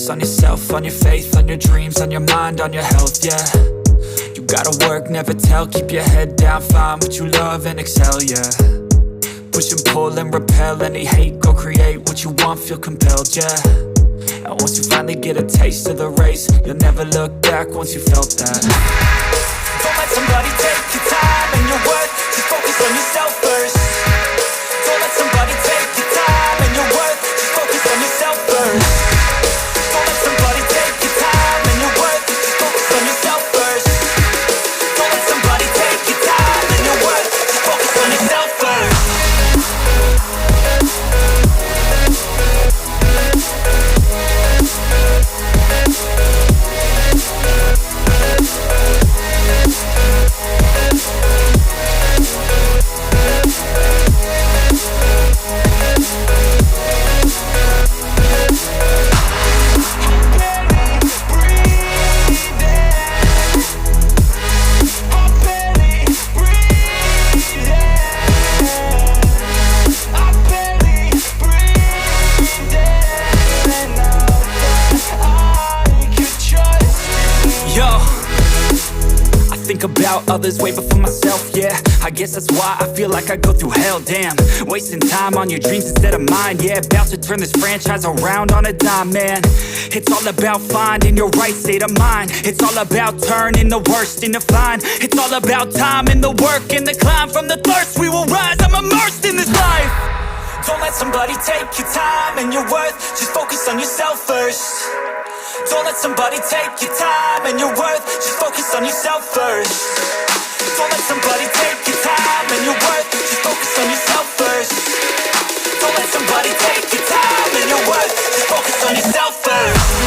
focus on yourself, on your faith, on your dreams, on your mind, on your health, yeah. You gotta work, never tell, keep your head down, find what you love and excel, yeah. Push and pull and repel any hate, go create what you want, feel compelled, yeah. And once you finally get a taste of the race, you'll never look back once you felt that. Don't let somebody take your time and your worth, just focus on yourself first. Don't let somebody take your time and your worth, just focus on yourself first. Don't let somebody take your time and your worth, just focus on yourself first. Don't let somebody take your time and your worth, just focus on yourself first. About others way before myself, yeah. I guess that's why I feel like I go through hell, damn. Wasting time on your dreams instead of mine, yeah. About to turn this franchise around on a dime, man. It's all about finding your right state of mind. It's all about turning the worst into fine. It's all about time and the work and the climb. From the thirst we will rise, I'm immersed in this life. Don't let somebody take your time and your worth, just focus on yourself first. Don't let somebody take your time and your worth, just focus on yourself first. Don't let somebody take your time and your worth, just focus on yourself first. Don't let somebody take your time and your worth, just focus on yourself first.